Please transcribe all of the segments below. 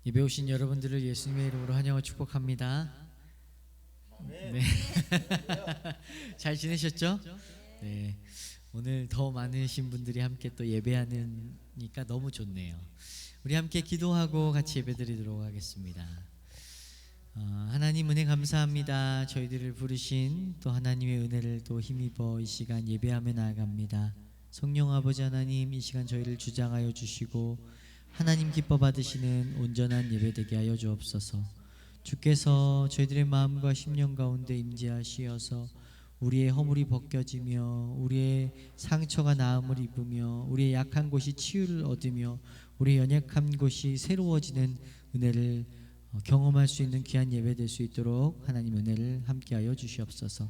예배 오신 여러분들을 예수님의 이름으로 환영하고 축복합니다. 네. 잘 지내셨죠? 네. 오늘 더 많으신 분들이 함께 또 예배하니까 너무 좋네요. 우리 함께 기도하고 같이 예배드리도록 하겠습니다. 하나님 은혜 감사합니다. 저희들을 부르신 또 하나님의 은혜를 또 힘입어 이 시간 예배하며 나아갑니다. 성령 아버지 하나님, 이 시간 저희를 주장하여 주시고 하나님 기뻐 받으시는 온전한 예배되게 하여 주옵소서. 주께서 저희들의 마음과 심령 가운데 임재하시어서 우리의 허물이 벗겨지며 우리의 상처가 나음을 입으며 우리의 약한 곳이 치유를 얻으며 우리의 연약한 곳이 새로워지는 은혜를 경험할 수 있는 귀한 예배 될 수 있도록 하나님 은혜를 함께하여 주시옵소서.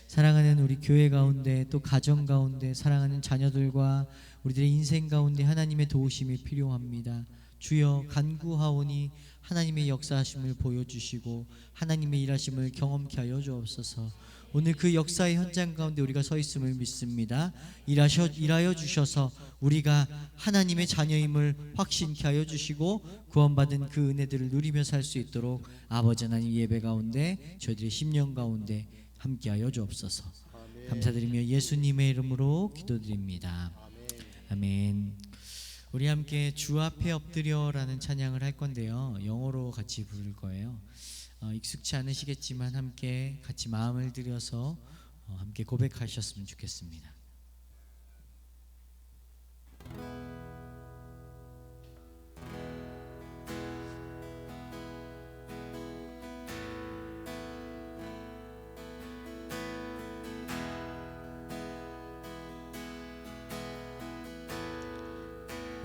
사랑하는 우리 교회 가운데 또 가정 가운데 사랑하는 자녀들과 우리들의 인생 가운데 하나님의 도우심이 필요합니다. 주여 간구하오니 하나님의 역사하심을 보여주시고 하나님의 일하심을 경험케 하여 주옵소서. 오늘 그 역사의 현장 가운데 우리가 서 있음을 믿습니다. 일하여 주셔서 우리가 하나님의 자녀임을 확신케 하여 주시고 구원받은 그 은혜들을 누리며 살 수 있도록 아버지 하나님 예배 가운데 저희들의 심령 가운데 함께하여 주옵소서. 감사드리며 예수님의 이름으로 기도드립니다. 아멘. 우리 함께 주 앞에 엎드려라는 찬양을 할 건데요, 영어로 같이 부를 거예요. 익숙치 않으시겠지만 함께 같이 마음을 들여서 함께 고백하셨으면 좋겠습니다.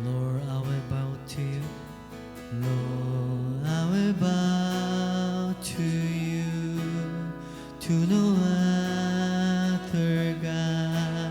Lord, I will bow to you. Lord, I will bow to you. To no other God.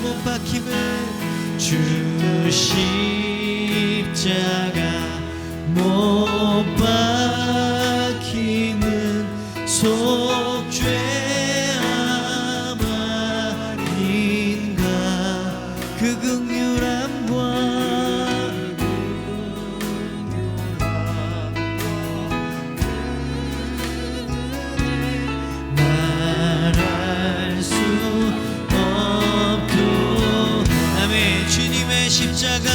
못 박힘을 주 십자가 못 박히는 속죄함 아닌가 그 긍휼함과 말할 수 없도 아멘. 주님의 십자가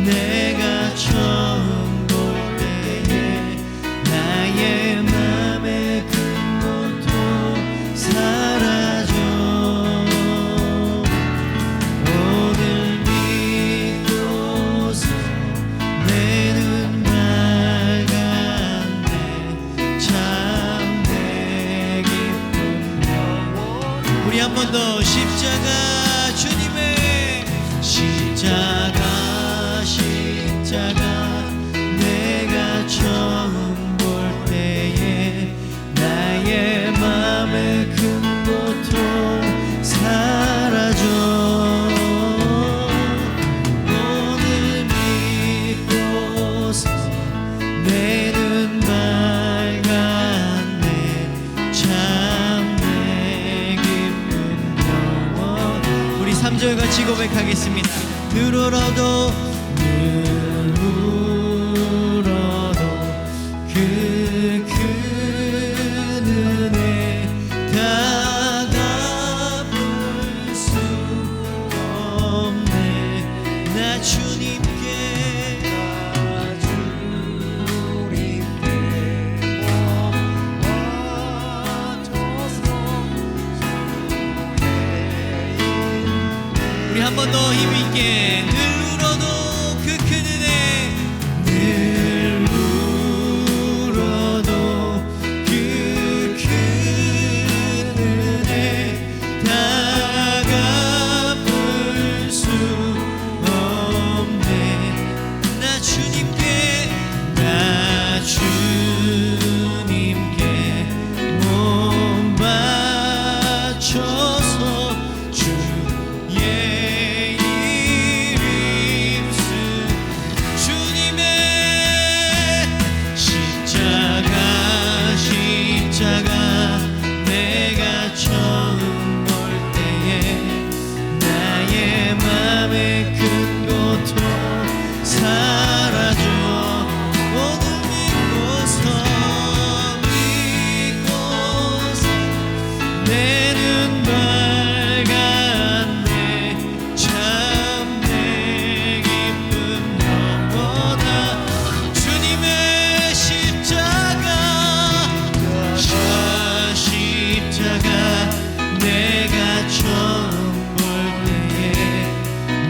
내가 처음 볼 때에 나의 맘의 큰 고통 사라져 오늘 믿고서 내 눈 밝았네 참내 기쁨 우리 한 번 더 십자가 주님의 십자가 내가 처음 볼 때에 나의 맘의 큰 고통 사라져 오늘 믿고서 내 눈 밝았네 참내 기쁨 영원 우리 3절 같이 고백하겠습니다. 늘 울어도 그 큰 은혜 다 갚을 수 없네 나 주님께 우리 한 번 더 힘있게 늘 울어도 그 큰 은혜 늘 울어도 그 큰 은혜 다 갚을 수 없네 나 주님께 몸 바쳐서 주의 내가 처음 볼 때에 나의 맘의 큰 고통 사라져 오늘 믿고서 내 눈 밝았네 참내 기쁨 영원한 주님의 십자가 내가 처음 볼 때에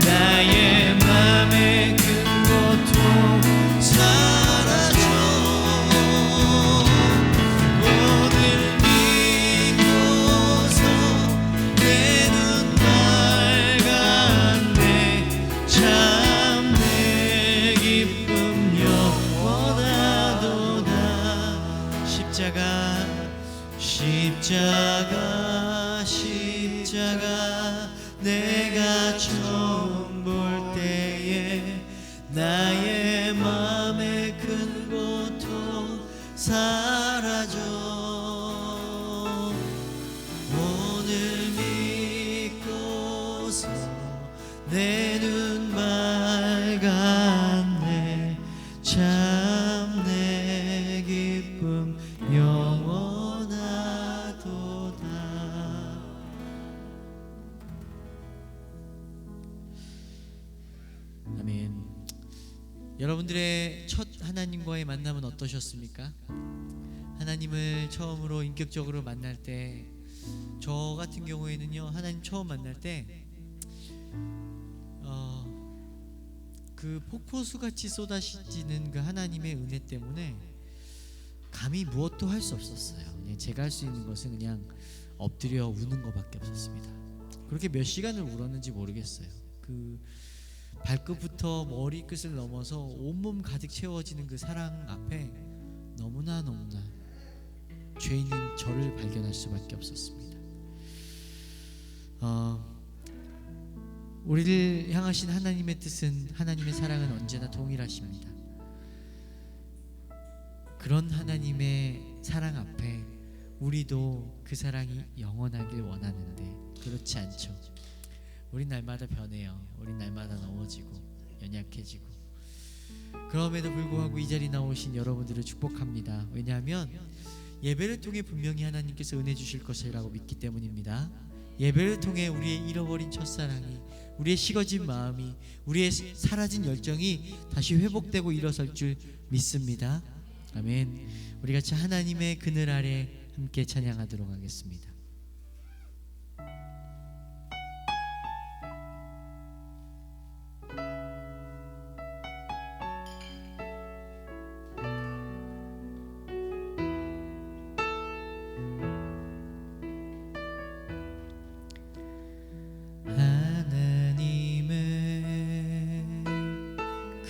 나의 맘의 큰 고통 사라져 오늘 믿고서 내 눈 밝았네 참내 기쁨 영원하도다 십자가 내가 처음 볼 때에 나의 맘의 큰 고통 사라져 오늘 믿고서 내 눈 밝았네 참내 기쁨 영원하도다. 아멘. 여러분들의 첫 하나님과의 만남은 어떠셨습니까? 하나님을 처음으로 인격적으로 만날 때, 저 같은 경우에는요, 하나님 처음 만날 때 그 폭포수같이 쏟아지는 그 하나님의 은혜 때문에 감히 무엇도 할 수 없었어요. 그냥 제가 할 수 있는 것은 그냥 엎드려 우는 것밖에 없었습니다. 그렇게 몇 시간을 울었는지 모르겠어요. 그 발끝부터 머리끝을 넘어서 온몸 가득 채워지는 그 사랑 앞에 너무나 죄인인 저를 발견할 수밖에 없었습니다. 우리를 향하신 하나님의 뜻은, 하나님의 사랑은 언제나 동일하십니다. 그런 하나님의 사랑 앞에 우리도 그 사랑이 영원하길 원하는데 그렇지 않죠. 우린 날마다 변해요. 우린 날마다 넘어지고 연약해지고. 그럼에도 불구하고 이 자리에 나오신 여러분들을 축복합니다. 왜냐하면 예배를 통해 분명히 하나님께서 은혜 주실 것이라고 믿기 때문입니다. 예배를 통해 우리의 잃어버린 첫사랑이, 우리의 식어진 마음이, 우리의 사라진 열정이 다시 회복되고 일어설 줄 믿습니다. 아멘. 우리 같이 하나님의 그늘 아래 함께 찬양하도록 하겠습니다.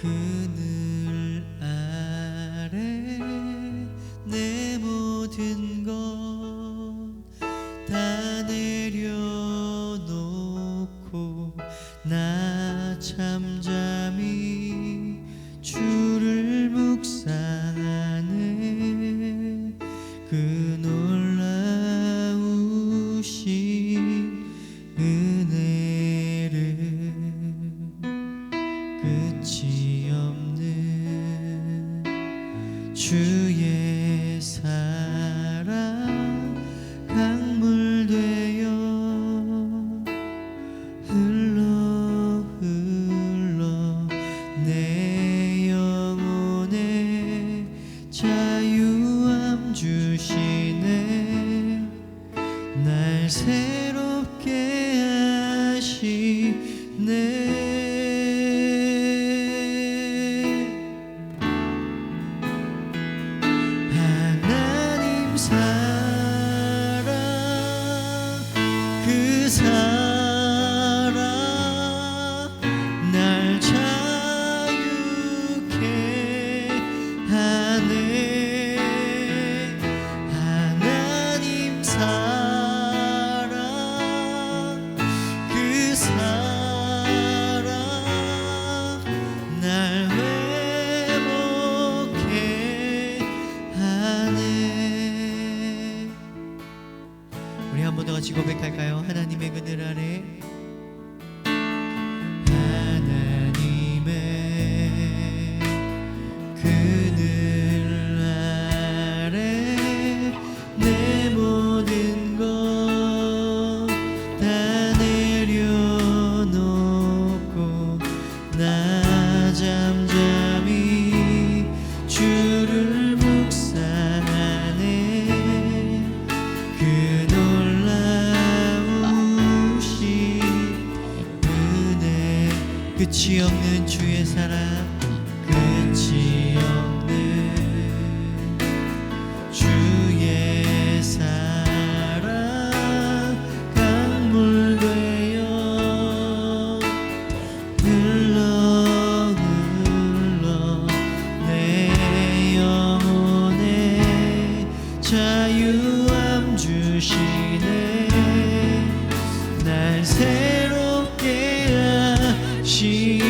그늘 아래 내 모든 것 다 내려놓고 나 잠잠히 주를 묵상하네. 그 놀라우신 은혜를 끝이 없는 주의 사랑 강물 되어 흘러 흘러 내 영혼에 자유함 주시네. 날 새롭게 하시네. 날 자유케 하네. 하나님 사랑 그 사랑 날 회복케 하네. 우리 한 번 더 같이 고백할까요? 하나님의 그늘 아래, 나 잠잠히 주를 묵상하네. 그 놀라우신 은혜, 끝이 없는 주의 사랑, 끝이 없는 주의 사랑 강물 되어 흘러 흘러 내 영혼에 자유함 주시네. 날 새롭게 하시네.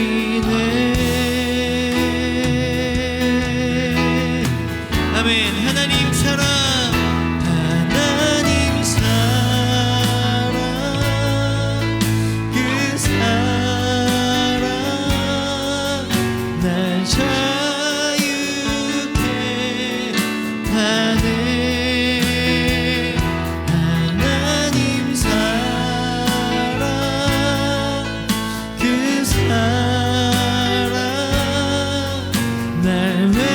아멘. 하나님 사랑, 하나님 사랑 그 사랑 날 자유케 하네. 하나님 사랑 그 사랑 날 회복해.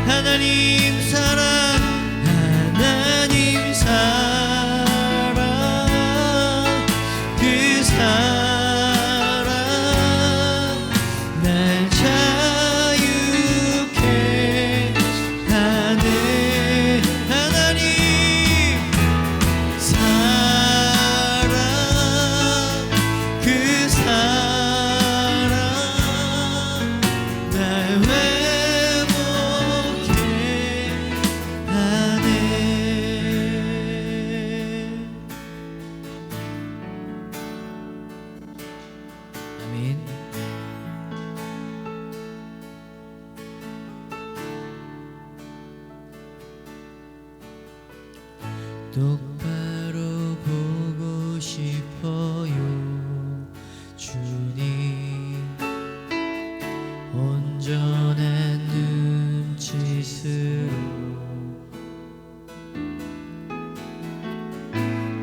하나님 사랑, 하나님 사랑 그 사랑 날 자유케 하네. 하나님 사랑 그 사랑 날 회복해 똑바로 보고 싶어요 주님 온전한 눈짓으로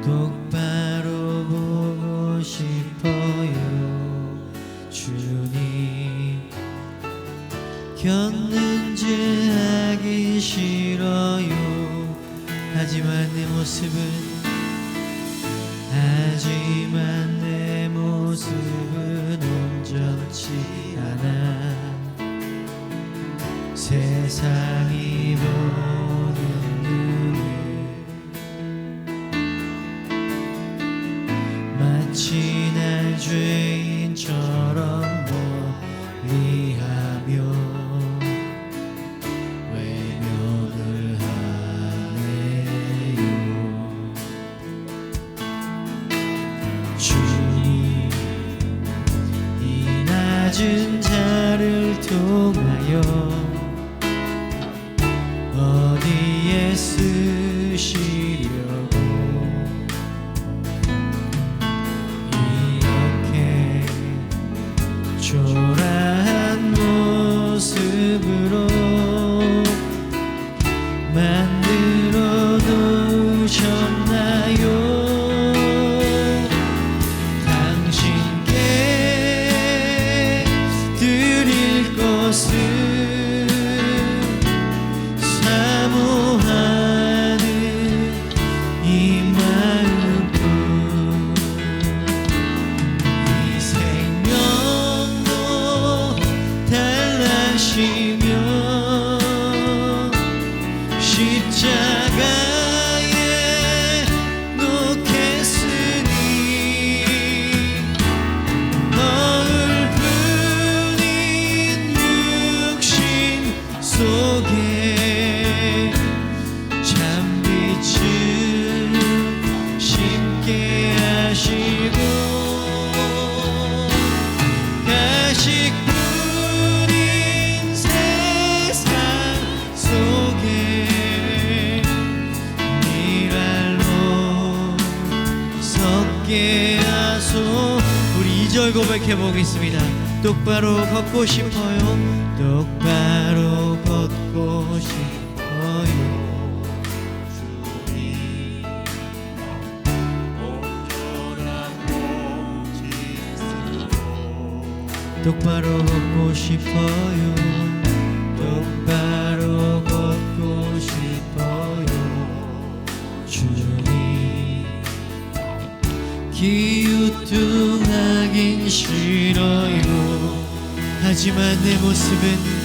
똑바로 보고 싶어요 주님 겪는지 하기 싫어요 하지만 내 모습은 온전치 않아 세상이 보는 눈을 마치 날 죄인처럼 멀리하며 낮은 자를 통하여 어디에 쓰시려고 이렇게 초라한 모습으로 만들어 놓으셨나요 사모하는 이 마음뿐 이 생명도 달라시며 십자가에 놓겠으니 너울뿐인 육신 속에 참빛을 심게 하시고 가식뿐인 세상 속에 미랄로 섞게 하소 우리 2절 고백해 보겠습니다 똑바로 걷고 싶어요 똑바로 걷고 싶어요 주님 온전한 몸짓으로 똑바로 걷고 싶어요 똑바로 걷고 싶어요 주님 기우뚱하긴 싫어요 하지만 내 모습은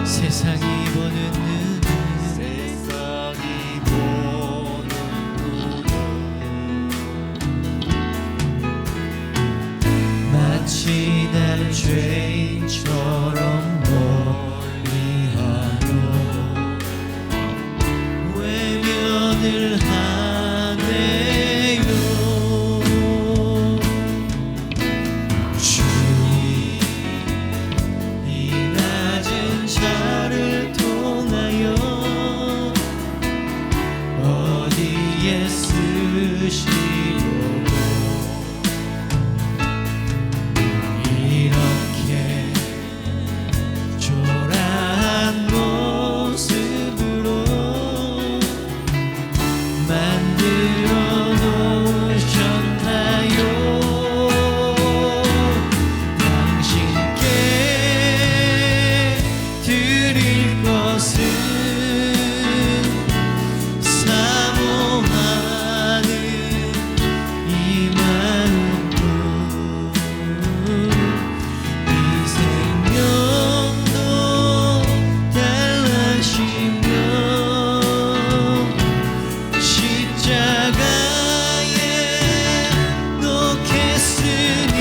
세상이 보는 눈은 마치 날 죄인처럼 멀리하며 외면을 하네요 주님 이 낮은 자를 통하여 어디에 쓰시려고 이렇게 초라한 모습으로 만들어 놓으셨나요 당신께 드릴 것은 사모하는 이 마음뿐 이 생명도 달라시며 십자가에 놓겠으니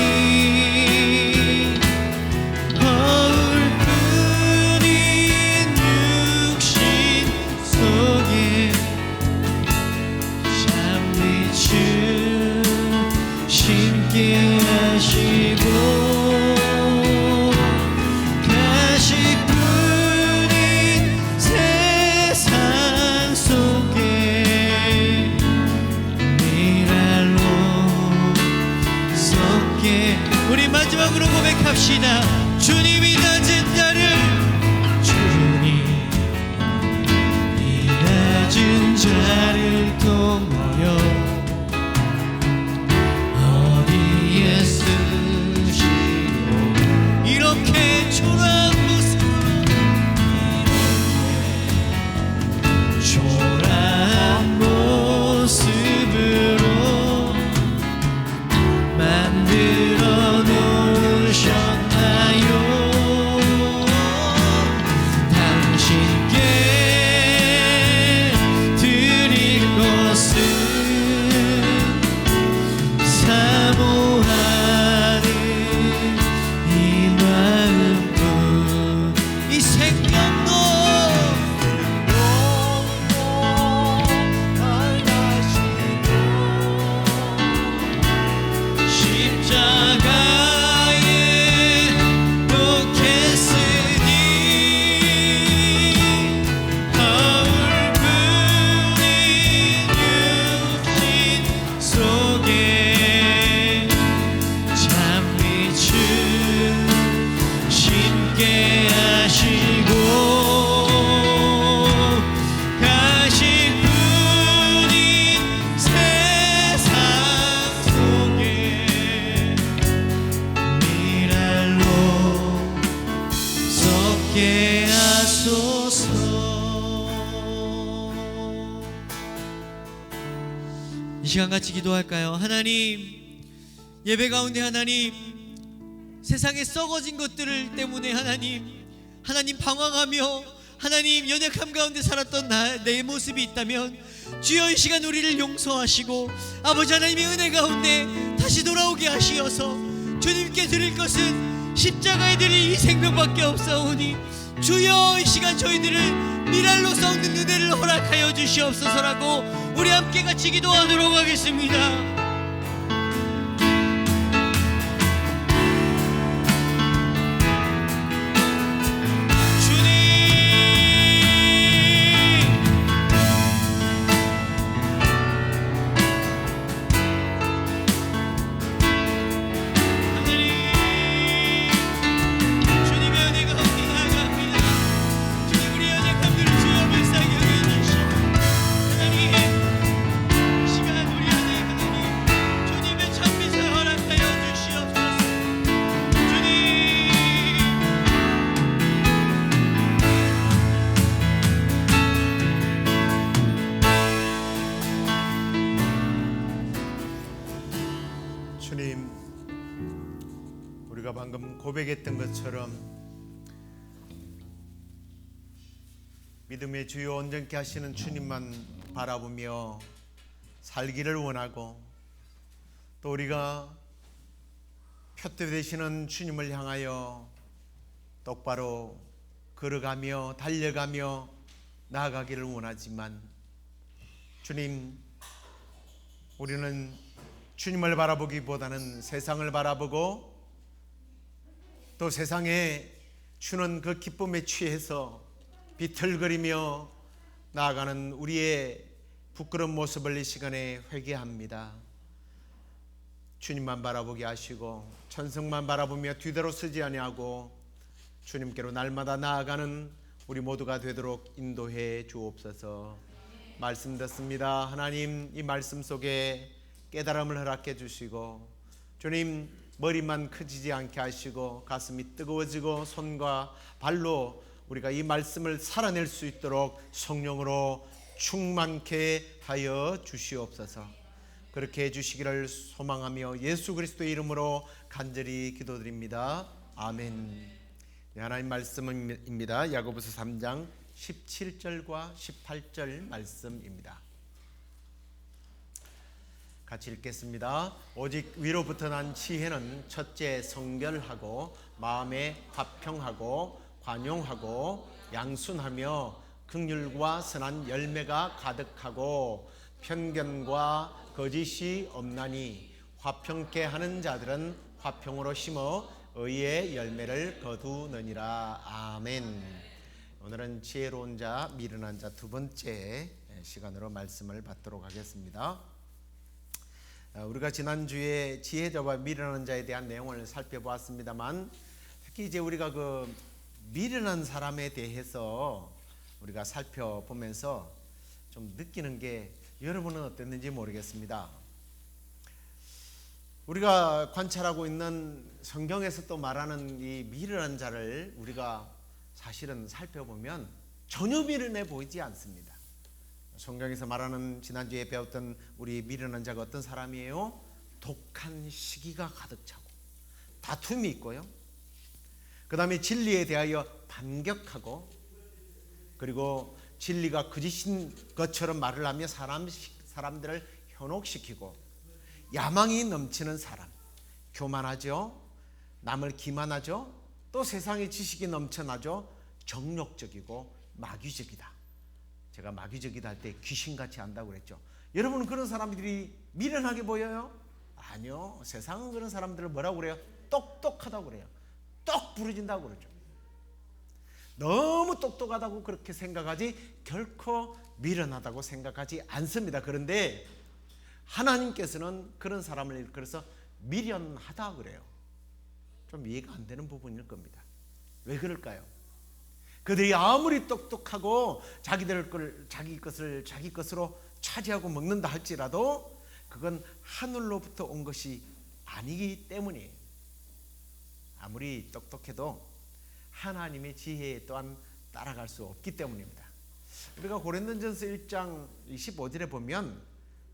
거울뿐인 육신 속에 참빛을 심게 하시고 가식뿐인 마음으로 고백합시다. 주님이 낮은 자를, 주님이 낮은 자를 또 모여 어디에 쓰시오. 이렇게 초라한 모습으로 만들어 놓으셨나요? 당신께 드릴 것은 사모하는 이 마음뿐. 이 생명도 이 시간 같이 기도할까요? 하나님, 예배 가운데 하나님, 세상에 썩어진 것들 때문에 하나님 방황하며 하나님 연약함 가운데 살았던 내 모습이 있다면 주여 이 시간 우리를 용서하시고 아버지 하나님의 은혜 가운데 다시 돌아오게 하시어서 주님께 드릴 것은 십자가에 드릴 이 생명밖에 없사오니 주여 이 시간 저희들을 미랄로 썩는 은혜를 허락하여 주시옵소서라고 우리 함께 같이 기도하도록 하겠습니다. 우리가 방금 고백했던 것처럼 믿음의 주요 온전케 하시는 주님만 바라보며 살기를 원하고 또 우리가 표대 되시는 주님을 향하여 똑바로 걸어가며 달려가며 나아가기를 원하지만 주님, 우리는 주님을 바라보기보다는 세상을 바라보고 또 세상에 주는 그 기쁨에 취해서 비틀거리며 나아가는 우리의 부끄러운 모습을 이 시간에 회개합니다. 주님만 바라보게 하시고 천성만 바라보며 뒤대로 서지 아니하고 주님께로 날마다 나아가는 우리 모두가 되도록 인도해 주옵소서. 말씀 듣습니다. 하나님, 이 말씀 속에 깨달음을 허락해 주시고 주님, 머리만 커지지 않게 하시고 가슴이 뜨거워지고 손과 발로 우리가 이 말씀을 살아낼 수 있도록 성령으로 충만케 하여 주시옵소서. 그렇게 해주시기를 소망하며 예수 그리스도의 이름으로 간절히 기도드립니다. 아멘. 네, 하나님 말씀입니다. 야고보서 3장 17절과 18절 말씀입니다. 같이 읽겠습니다. 오직 위로부터 난 지혜는 첫째 성결하고 마음에 화평하고 관용하고 양순하며 긍휼과 선한 열매가 가득하고 편견과 거짓이 없나니 화평케 하는 자들은 화평으로 심어 의의 열매를 거두느니라. 아멘. 오늘은 지혜로운 자 미련한 자 두 번째 시간으로 말씀을 받도록 하겠습니다. 우리가 지난주에 지혜자와 미련한 자에 대한 내용을 살펴보았습니다만, 특히 이제 우리가 그 미련한 사람에 대해서 우리가 살펴보면서 좀 느끼는 게, 여러분은 어땠는지 모르겠습니다. 우리가 관찰하고 있는 성경에서 또 말하는 이 미련한 자를 우리가 사실은 살펴보면 전혀 미련해 보이지 않습니다. 성경에서 말하는, 지난주에 배웠던 우리 미련한 자가 어떤 사람이에요? 독한 시기가 가득 차고 다툼이 있고요, 그 다음에 진리에 대하여 반격하고, 그리고 진리가 거짓인 것처럼 말을 하며 사람들을 현혹시키고, 야망이 넘치는 사람, 교만하죠, 남을 기만하죠, 또 세상의 지식이 넘쳐나죠, 정욕적이고 마귀적이다. 제가 마귀적이다 할 때 귀신같이 한다고 그랬죠. 여러분은 그런 사람들이 미련하게 보여요? 아니요. 세상은 그런 사람들을 뭐라고 그래요? 똑똑하다고 그래요. 똑 부러진다고 그러죠. 너무 똑똑하다고 그렇게 생각하지 결코 미련하다고 생각하지 않습니다. 그런데 하나님께서는 그런 사람을 일컬어서 미련하다 그래요. 좀 이해가 안 되는 부분일 겁니다. 왜 그럴까요? 그들이 아무리 똑똑하고 자기 것을 자기 것으로 차지하고 먹는다 할지라도 그건 하늘로부터 온 것이 아니기 때문이에요. 아무리 똑똑해도 하나님의 지혜 또한 따라갈 수 없기 때문입니다. 우리가 고린도전서 1장 25절에 보면,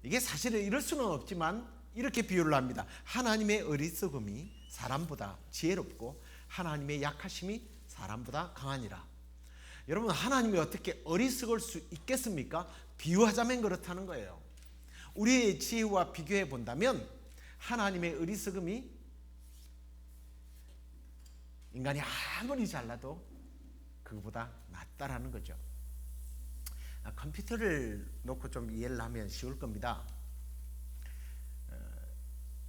이게 사실은 이럴 수는 없지만 이렇게 비유를 합니다. 하나님의 어리석음이 사람보다 지혜롭고 하나님의 약하심이 사람보다 강하니라. 여러분, 하나님이 어떻게 어리석을 수 있겠습니까? 비유하자면 그렇다는 거예요. 우리의 지혜와 비교해 본다면 하나님의 어리석음이 인간이 아무리 잘나도 그거보다 낫다라는 거죠. 컴퓨터를 놓고 좀 이해를 하면 쉬울 겁니다.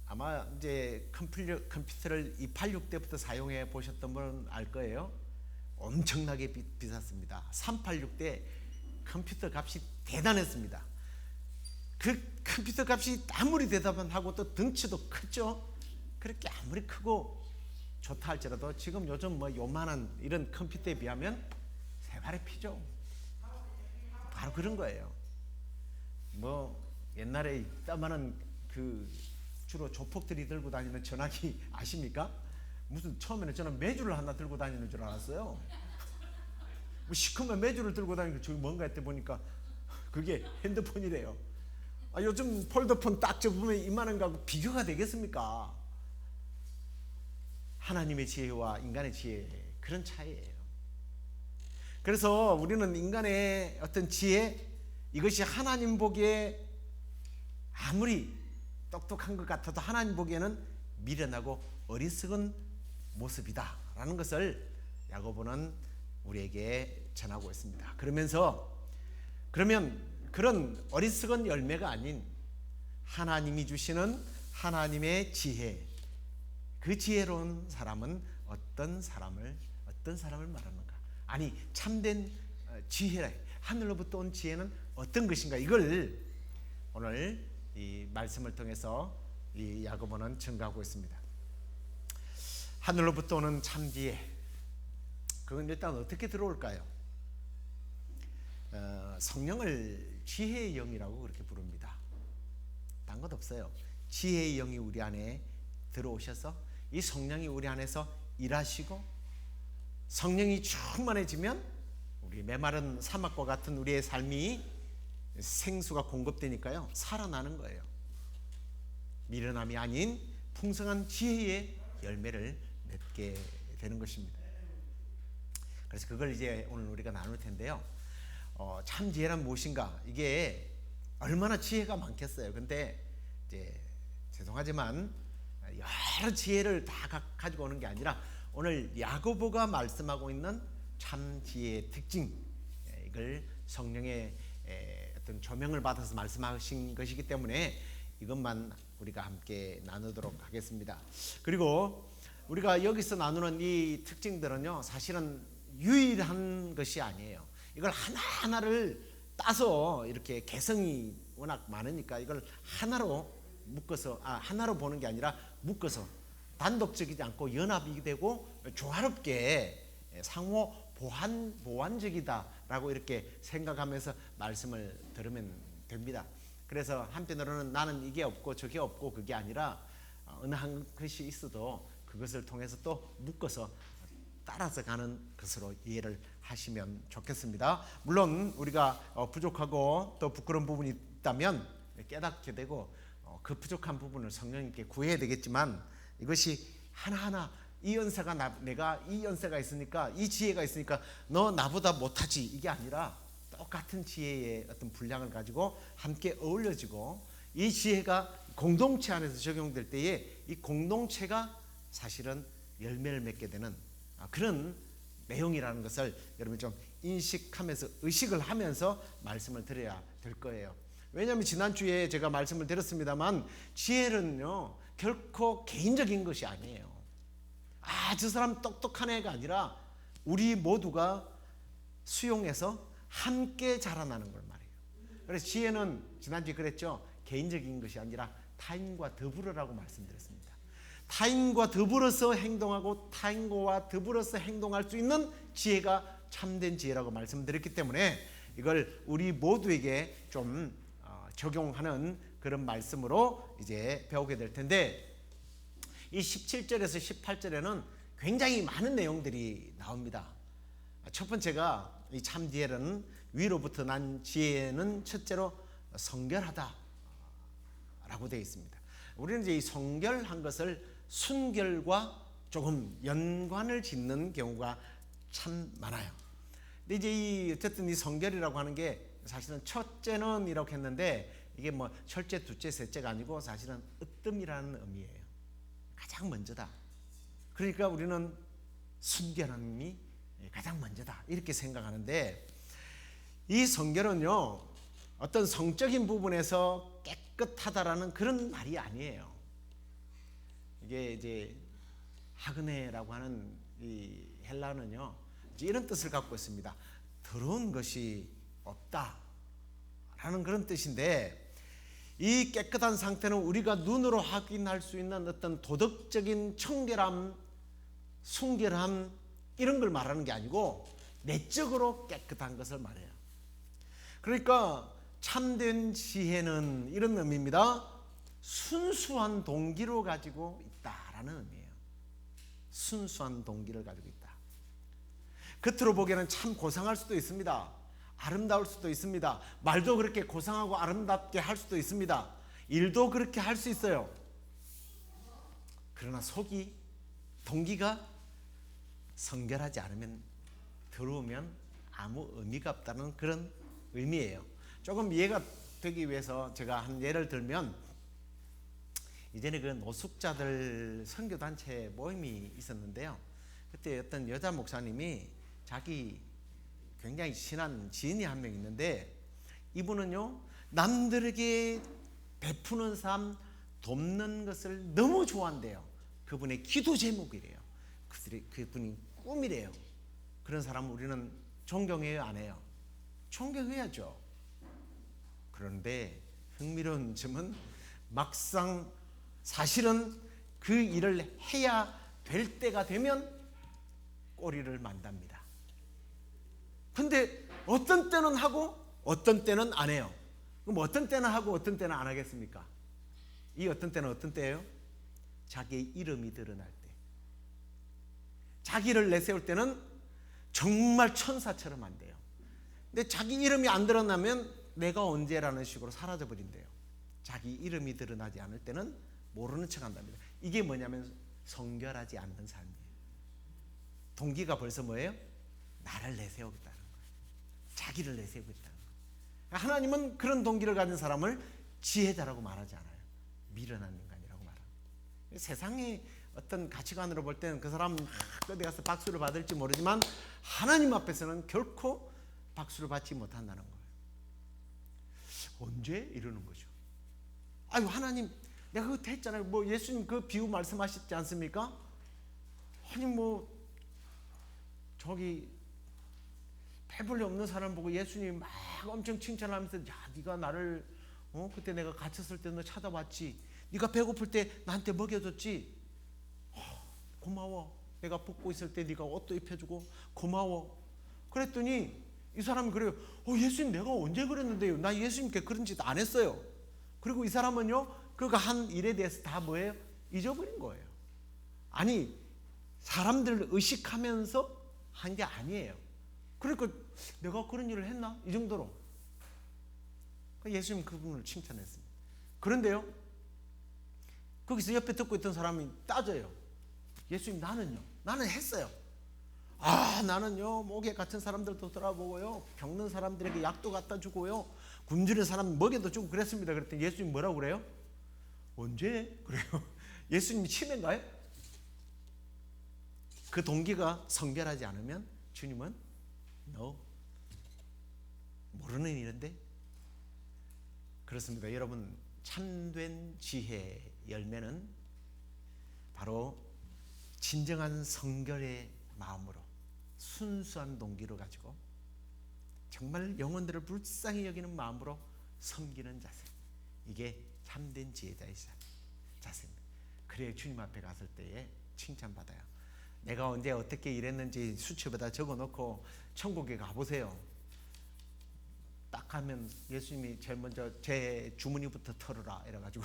아마 이제 컴퓨터를 286대부터 사용해 보셨던 분은 알 거예요. 엄청나게 비쌌습니다. 386대 컴퓨터 값이 대단했습니다. 그 컴퓨터 값이 아무리 대단하고 또 덩치도 크죠. 그렇게 아무리 크고 좋다 할지라도 지금 요즘 뭐 요만한 이런 컴퓨터에 비하면 세 발의 피죠. 바로 그런 거예요. 뭐 옛날에 이따만한 그 주로 조폭들이 들고 다니는 전화기 아십니까? 무슨 처음에는 저는 메주를 하나 들고 다니는 줄 알았어요. 뭐 시커먼 메주를 들고 다니는 게 저기 뭔가 했더니 보니까 그게 핸드폰이래요. 요즘 폴더폰 딱 접으면 이만한 거하고 비교가 되겠습니까? 하나님의 지혜와 인간의 지혜, 그런 차이예요. 그래서 우리는 인간의 어떤 지혜, 이것이 하나님 보기에 아무리 똑똑한 것 같아도 하나님 보기에는 미련하고 어리석은 모습이다라는 것을 야고보는 우리에게 전하고 있습니다. 그러면 그런 어리석은 열매가 아닌 하나님이 주시는 하나님의 지혜, 그 지혜로운 사람은 어떤 사람을 말하는가? 아니, 참된 지혜라, 하늘로부터 온 지혜는 어떤 것인가? 이걸 오늘 이 말씀을 통해서 이 야고보는 증거하고 있습니다. 하늘로부터 오는 참 지혜, 그건 일단 어떻게 들어올까요? 성령을 지혜의 영이라고 그렇게 부릅니다. 딴 것 없어요. 지혜의 영이 우리 안에 들어오셔서 이 성령이 우리 안에서 일하시고, 성령이 충만해지면 우리 메마른 사막과 같은 우리의 삶이 생수가 공급되니까요, 살아나는 거예요. 미련함이 아닌 풍성한 지혜의 열매를 맺게 되는 것입니다. 그래서 그걸 이제 오늘 우리가 나눌 텐데요. 참 지혜란 무엇인가? 이게 얼마나 지혜가 많겠어요. 근데 이제 죄송하지만 여러 지혜를 다 가지고 오는 게 아니라 오늘 야고보가 말씀하고 있는 참 지혜의 특징, 이걸 성령의 어떤 조명을 받아서 말씀하신 것이기 때문에 이것만 우리가 함께 나누도록 하겠습니다. 그리고 우리가 여기서 나누는 이 특징들은요, 사실은 유일한 것이 아니에요. 이걸 하나하나를 따서 이렇게 개성이 워낙 많으니까 이걸 하나로 묶어서 하나로 보는 게 아니라 묶어서 단독적이지 않고 연합이 되고 조화롭게 상호 보완적이다라고 이렇게 생각하면서 말씀을 들으면 됩니다. 그래서 한편으로는 나는 이게 없고 저게 없고 그게 아니라 어느 한 것이 있어도 그것을 통해서 또 묶어서 따라서 가는 것으로 이해를 하시면 좋겠습니다. 물론 우리가 부족하고 또 부끄러운 부분이 있다면 깨닫게 되고 그 부족한 부분을 성령님께 구해야 되겠지만, 이것이 하나하나 이 연세가 내가 이 연세가 있으니까 이 지혜가 있으니까 너 나보다 못하지, 이게 아니라 똑같은 지혜의 어떤 분량을 가지고 함께 어울려지고 이 지혜가 공동체 안에서 적용될 때에 이 공동체가 사실은 열매를 맺게 되는 그런 내용이라는 것을 여러분 좀 인식하면서 의식을 하면서 말씀을 드려야 될 거예요. 왜냐하면 지난주에 제가 말씀을 드렸습니다만 지혜는요 결코 개인적인 것이 아니에요. 저 사람 똑똑한 애가 아니라 우리 모두가 수용해서 함께 자라나는 걸 말이에요. 그래서 지혜는 지난주에 그랬죠. 개인적인 것이 아니라 타인과 더불어라고 말씀드렸습니다. 타인과 더불어서 행동하고 타인과 더불어서 행동할 수 있는 지혜가 참된 지혜라고 말씀드렸기 때문에 이걸 우리 모두에게 좀 적용하는 그런 말씀으로 이제 배우게 될 텐데, 이 17절에서 18절에는 굉장히 많은 내용들이 나옵니다. 첫 번째가 이 참 지혜는 위로부터 난 지혜는 첫째로 성결하다 라고 되어 있습니다. 우리는 이제 이 성결한 것을 순결과 조금 연관을 짓는 경우가 참 많아요. 근데 이제 어쨌든 이 성결이라고 하는 게 사실은 첫째는 이렇게 했는데 이게 뭐 첫째, 둘째, 셋째가 아니고 사실은 으뜸이라는 의미예요. 가장 먼저다. 그러니까 우리는 순결함이 가장 먼저다 이렇게 생각하는데, 이 성결은요 어떤 성적인 부분에서 깨끗하다라는 그런 말이 아니에요. 이게 이제 하그네라고 하는 이 헬라어는요 이런 뜻을 갖고 있습니다. 더러운 것이 없다라는 그런 뜻인데, 이 깨끗한 상태는 우리가 눈으로 확인할 수 있는 어떤 도덕적인 청결함, 순결함 이런 걸 말하는 게 아니고 내적으로 깨끗한 것을 말해요. 그러니까 참된 지혜는 이런 의미입니다. 순수한 동기를 가지고 있다라는 의미예요. 순수한 동기를 가지고 있다. 겉으로 보기에는 참 고상할 수도 있습니다. 아름다울 수도 있습니다. 말도 그렇게 고상하고 아름답게 할 수도 있습니다. 일도 그렇게 할 수 있어요. 그러나 속이, 동기가 성결하지 않으면, 더러우면 아무 의미가 없다는 그런 의미예요. 조금 이해가 되기 위해서 제가 한 예를 들면, 이전에 그 노숙자들 선교단체 모임이 있었는데요. 그때 어떤 여자 목사님이 자기 굉장히 친한 지인이 한 명 있는데, 이분은요 남들에게 베푸는 삶, 돕는 것을 너무 좋아한대요. 그분의 기도 제목이래요. 그분이 꿈이래요. 그런 사람 우리는 존경해요, 안 해요? 존경해야죠. 그런데 흥미로운 점은 막상 사실은 그 일을 해야 될 때가 되면 꼬리를 만답니다. 근데 어떤 때는 하고 어떤 때는 안 해요. 그럼 어떤 때는 하고 어떤 때는 안 하겠습니까? 이 어떤 때는 어떤 때예요? 자기의 이름이 드러날 때. 자기를 내세울 때는 정말 천사처럼 안 돼요. 근데 자기 이름이 안 드러나면 내가 언제라는 식으로 사라져 버린대요. 자기 이름이 드러나지 않을 때는 모르는 척 한답니다. 이게 뭐냐면 성결하지 않는 삶이에요. 동기가 벌써 뭐예요? 나를 내세우겠다는 거예요. 자기를 내세우겠다는 거예요. 하나님은 그런 동기를 가진 사람을 지혜자라고 말하지 않아요. 미련한 인간이라고 말합니다. 세상의 어떤 가치관으로 볼 때는 그 사람 어디 가서 박수를 받을지 모르지만 하나님 앞에서는 결코 박수를 받지 못한다는 거예요. 언제 이러는 거죠? 아유, 하나님, 내가 그거 했잖아요. 뭐 예수님 그 비유 말씀하셨지 않습니까? 아니 뭐 저기 배불리 없는 사람 보고 예수님 막 엄청 칭찬하면서, 야, 네가 나를 그때 내가 갇혔을 때 너 찾아봤지. 네가 배고플 때 나한테 먹여줬지. 고마워. 내가 붓고 있을 때 네가 옷도 입혀주고 고마워. 그랬더니 이 사람이 그래요. 예수님 내가 언제 그랬는데요? 나 예수님께 그런 짓 안 했어요. 그리고 이 사람은요, 그가 한 일에 대해서 다 뭐예요? 잊어버린 거예요. 아니, 사람들을 의식하면서 한 게 아니에요. 그러니까 내가 그런 일을 했나? 이 정도로. 예수님 그분을 칭찬했습니다. 그런데요, 거기서 옆에 듣고 있던 사람이 따져요. 예수님 나는요? 나는 했어요. 나는요, 목에 갇힌 사람들도 돌아보고요, 병든 사람들에게 약도 갖다 주고요, 굶주린 사람 먹여도 주고 그랬습니다. 그랬더니 예수님 뭐라고 그래요? 언제? 그래요. 예수님이 치매인가요? 그 동기가 성결하지 않으면 주님은 너 모르는 일인데. 그렇습니다. 여러분, 참된 지혜의 열매는 바로 진정한 성결의 마음으로 순수한 동기를 가지고 정말 영혼들을 불쌍히 여기는 마음으로 섬기는 자세, 이게 참된 지혜자의 자세입니다. 그래야 주님 앞에 갔을 때에 칭찬받아요. 내가 언제 어떻게 일했는지 수첩에다 적어놓고 천국에 가보세요. 딱 하면 예수님이 제일 먼저 제 주머니부터 털어라 이래가지고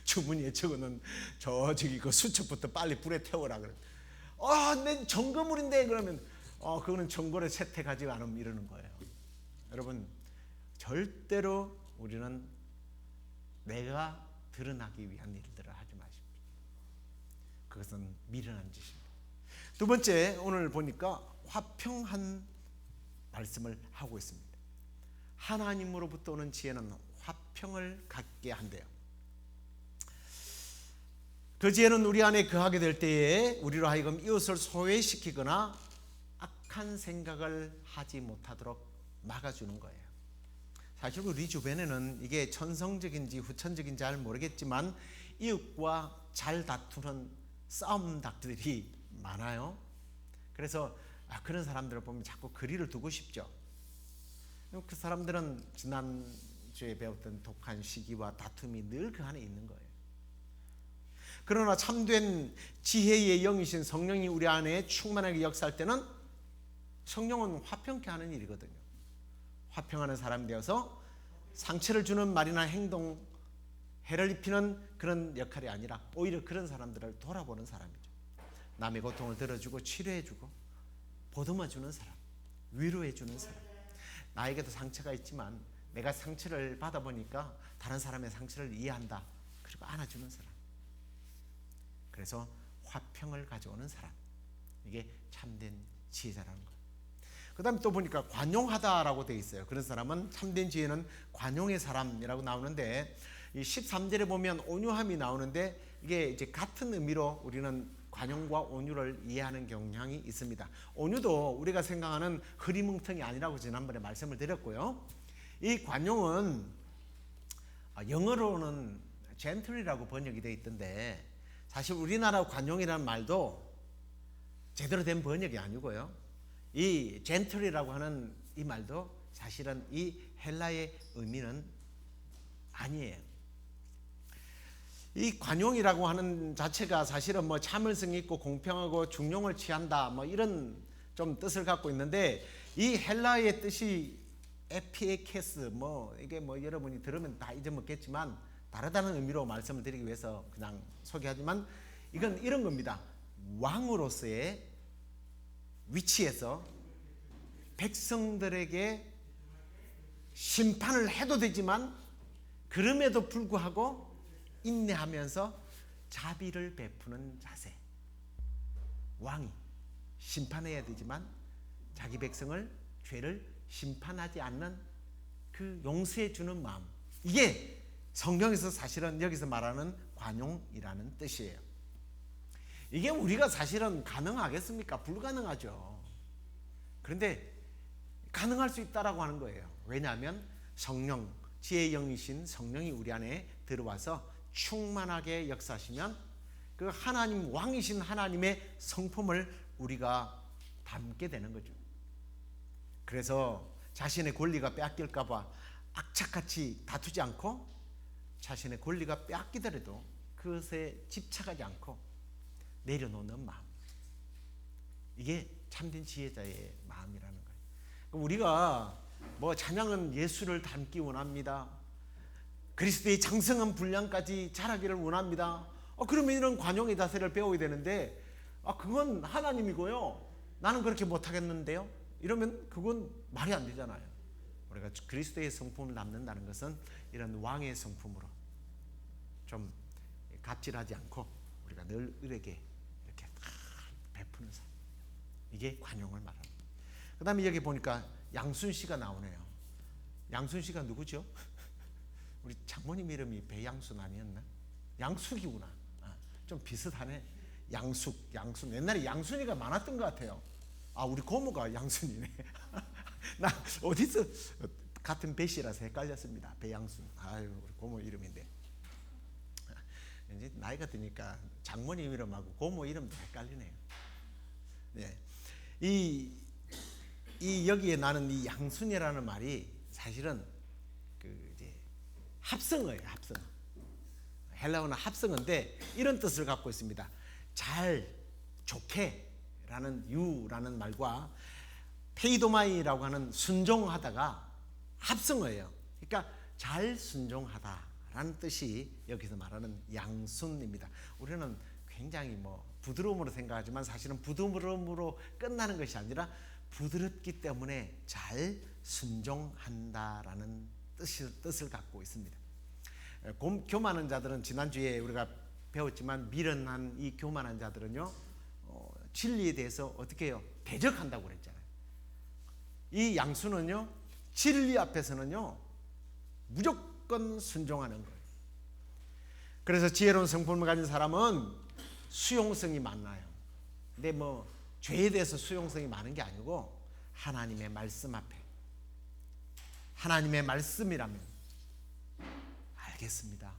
주머니에 적어놓은 저기 그 수첩부터 빨리 불에 태워라 그래. 내 점거물인데 그러면 그거는 점거를 채택하지 않으면 이러는 거예요. 여러분, 절대로 우리는 내가 드러나기 위한 일들을 하지 마십시오. 그것은 미련한 짓입니다. 두 번째, 오늘 보니까 화평한 말씀을 하고 있습니다. 하나님으로부터 오는 지혜는 화평을 갖게 한대요. 그 지혜는 우리 안에 거하게 될 때에 우리로 하여금 이웃을 소외시키거나 악한 생각을 하지 못하도록 막아주는 거예요. 사실 우리 주변에는 이게 천성적인지 후천적인지 잘 모르겠지만 이웃과 잘 다투는 싸움 닭들이 많아요. 그래서 그런 사람들을 보면 자꾸 거리를 두고 싶죠. 그 사람들은 지난주에 배웠던 독한 시기와 다툼이 늘 그 안에 있는 거예요. 그러나 참된 지혜의 영이신 성령이 우리 안에 충만하게 역사할 때는 성령은 화평케 하는 일이거든요. 화평하는 사람이 되어서 상처를 주는 말이나 행동, 해를 입히는 그런 역할이 아니라 오히려 그런 사람들을 돌아보는 사람이죠. 남의 고통을 들어주고 치료해주고 보듬어주는 사람, 위로해주는 사람. 나에게도 상처가 있지만 내가 상처를 받아보니까 다른 사람의 상처를 이해한다. 그리고 안아주는 사람. 그래서 화평을 가져오는 사람. 이게 참된 지혜자라는 거예요. 그 다음에 또 보니까 관용하다라고 되어 있어요. 그런 사람은, 참된 지혜는 관용의 사람이라고 나오는데, 이 13절에 보면 온유함이 나오는데, 이게 이제 같은 의미로 우리는 관용과 온유를 이해하는 경향이 있습니다. 온유도 우리가 생각하는 흐리뭉텅이 아니라고 지난번에 말씀을 드렸고요. 이 관용은 영어로는 젠틀이라고 번역이 되어 있던데, 사실 우리나라 관용이라는 말도 제대로 된 번역이 아니고요. 이 젠틀이라고 하는 이 말도 사실은 이 헬라의 의미는 아니에요. 이 관용이라고 하는 자체가 사실은 뭐 참을성이 있고 공평하고 중용을 취한다 뭐 이런 좀 뜻을 갖고 있는데, 이 헬라의 뜻이 에피에케스, 뭐 이게 뭐 여러분이 들으면 다 잊어먹겠지만 다르다는 의미로 말씀을 드리기 위해서 그냥 소개하지만, 이건 이런 겁니다. 왕으로서의 위치에서 백성들에게 심판을 해도 되지만 그럼에도 불구하고 인내하면서 자비를 베푸는 자세. 왕이 심판해야 되지만 자기 백성을, 죄를 심판하지 않는 그 용서해 주는 마음. 이게 성경에서 사실은 여기서 말하는 관용이라는 뜻이에요. 이게 우리가 사실은 가능하겠습니까? 불가능하죠. 그런데 가능할 수 있다라고 하는 거예요. 왜냐하면 성령, 지혜의 영이신 성령이 우리 안에 들어와서 충만하게 역사하시면 그 하나님, 왕이신 하나님의 성품을 우리가 담게 되는 거죠. 그래서 자신의 권리가 빼앗길까 봐 악착같이 다투지 않고, 자신의 권리가 빼앗기더라도 그것에 집착하지 않고 내려놓는 마음. 이게 참된 지혜자의 마음이라는 거예요. 우리가 뭐 찬양은 예수를 닮기 원합니다. 그리스도의 장성한 분량까지 자라기를 원합니다. 그러면 이런 관용의 자세를 배워야 되는데 그건 하나님이고요. 나는 그렇게 못하겠는데요. 이러면 그건 말이 안 되잖아요. 우리가 그리스도의 성품을 남는다는 것은 이런 왕의 성품으로 좀 갑질하지 않고 우리가 늘 을에게 이렇게 베푸는 삶. 이게 관용을 말합니다. 그 다음에 여기 보니까 양순 씨가 나오네요. 양순 씨가 누구죠? 우리 장모님 이름이 배양순 아니었나? 양숙이구나. 좀 비슷하네. 양숙. 옛날에 양순이가 많았던 것 같아요. 우리 고모가 양순이네. 나 어디서 같은 배씨라서 헷갈렸습니다. 배양순. 우리 고모 이름인데. 이제 나이가 드니까 장모님 이름하고 고모 이름도 헷갈리네요. 네. 이 여기에 나는 이 양순이라는 말이 사실은 이제 합성어예요. 합성어. 헬라어는 합성어인데 이런 뜻을 갖고 있습니다. 잘, 좋게라는 유라는 말과 페이도마이라고 하는 순종하다가 합성어예요. 그러니까 잘 순종하다라는 뜻이 여기서 말하는 양순입니다. 우리는 굉장히 부드러움으로 생각하지만 사실은 부드러움으로 끝나는 것이 아니라 부드럽기 때문에 잘 순종한다라는 뜻을 갖고 있습니다. 교만한 자들은 지난주에 우리가 배웠지만 미련한 이 교만한 자들은요 진리에 대해서 어떻게 해요? 대적한다고 그랬잖아요. 이 양수는요 진리 앞에서는요 무조건 순종하는 거예요. 그래서 지혜로운 성품을 가진 사람은 수용성이 많아요. 근데 죄에 대해서 수용성이 많은 게 아니고 하나님의 말씀 앞에 하나님의 말씀이라면 알겠습니다.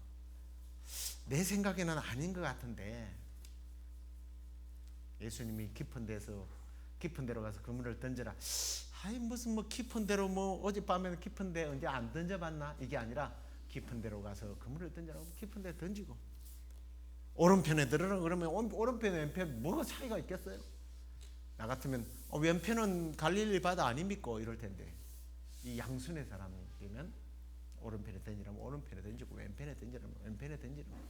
내 생각에는 아닌 것 같은데 예수님이 깊은 데로 가서 그물을 던져라. 무슨 깊은 데로 어젯밤에는 깊은데 언제 안 던져봤나? 이게 아니라 깊은 데로 가서 그물을 던져라고 깊은 데 던지고 오른편에 들으라 그러면 오른편 왼편 뭐가 차이가 있겠어요? 나 같으면 왼편은 갈릴리 바다 아닙니까? 이럴 텐데 이 양순의 사람이면 오른편에 던지라면 오른편에 던지고 왼편에 던지라면 왼편에 던지는 거예요.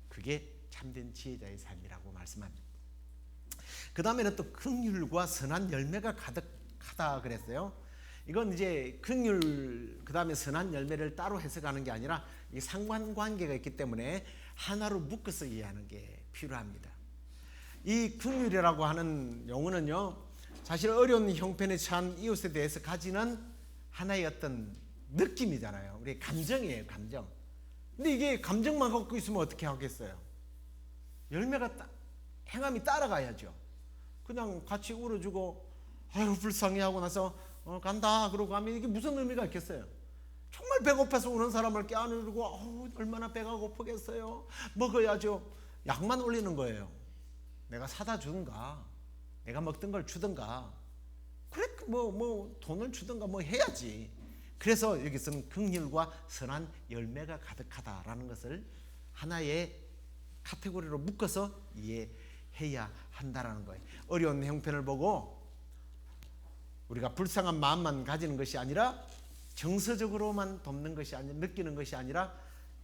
그게 참된 지혜자의 삶이라고 말씀합니다. 그 다음에는 또 긍휼과 선한 열매가 가득하다 그랬어요. 이건 이제 긍휼 그 다음에 선한 열매를 따로 해석하는 게 아니라 이 상관관계가 있기 때문에 하나로 묶어서 이해하는 게 필요합니다. 이 긍휼이라고 하는 용어는요 사실 어려운 형편에 처한 이웃에 대해서 가지는 하나의 어떤 느낌이잖아요. 우리 감정이에요. 감정. 근데 이게 감정만 갖고 있으면 어떻게 하겠어요? 열매가 행함이 따라가야죠. 그냥 같이 울어주고 불쌍해 하고 나서 간다 그러고 하면 이게 무슨 의미가 있겠어요? 정말 배고파서 우는 사람을 껴안으려고 얼마나 배가 고프겠어요. 먹어야죠. 약만 올리는 거예요. 내가 사다 주든가 내가 먹던 걸 주든가 그래 돈을 주든가 해야지. 그래서 여기서는 긍휼과 선한 열매가 가득하다라는 것을 하나의 카테고리로 묶어서 이해해야 한다라는 거예요. 어려운 형편을 보고 우리가 불쌍한 마음만 가지는 것이 아니라 정서적으로만 돕는 것이 아니라 느끼는 것이 아니라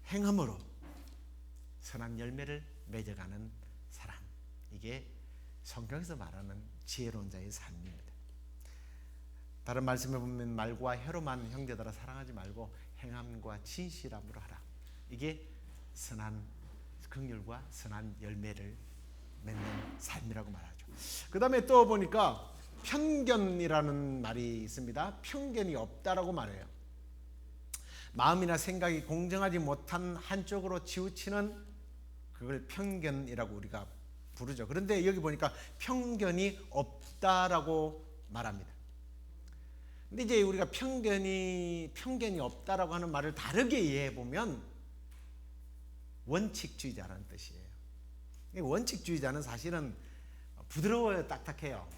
행함으로 선한 열매를 맺어가는 사람. 이게 성경에서 말하는 지혜로운 자의 삶입니다. 다른 말씀에 보면 말과 혀로만 형제들아 사랑하지 말고 행함과 진실함으로 하라. 이게 선한 긍휼과 선한 열매를 맺는 삶이라고 말하죠. 그 다음에 또 보니까 편견이라는 말이 있습니다. 편견이 없다라고 말해요. 마음이나 생각이 공정하지 못한 한쪽으로 치우치는 그걸 편견이라고 우리가 부르죠. 그런데 여기 보니까 편견이 없다라고 말합니다. 근데 이제 우리가 편견이 없다라고 하는 말을 다르게 이해해 보면 원칙주의자라는 뜻이에요. 원칙주의자는 사실은 부드러워요, 딱딱해요.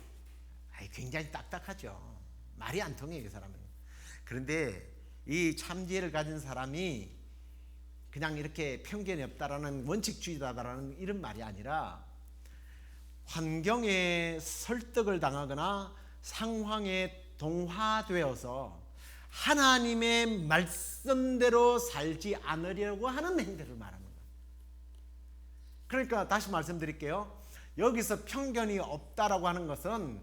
굉장히 딱딱하죠. 말이 안 통해요, 이 사람은. 그런데 이 참지혜를 가진 사람이 그냥 이렇게 편견이 없다라는 원칙주의자다라는 이런 말이 아니라 환경에 설득을 당하거나 상황에 동화되어서 하나님의 말씀대로 살지 않으려고 하는 행태를 말하는 거예요. 그러니까 다시 말씀드릴게요. 여기서 편견이 없다라고 하는 것은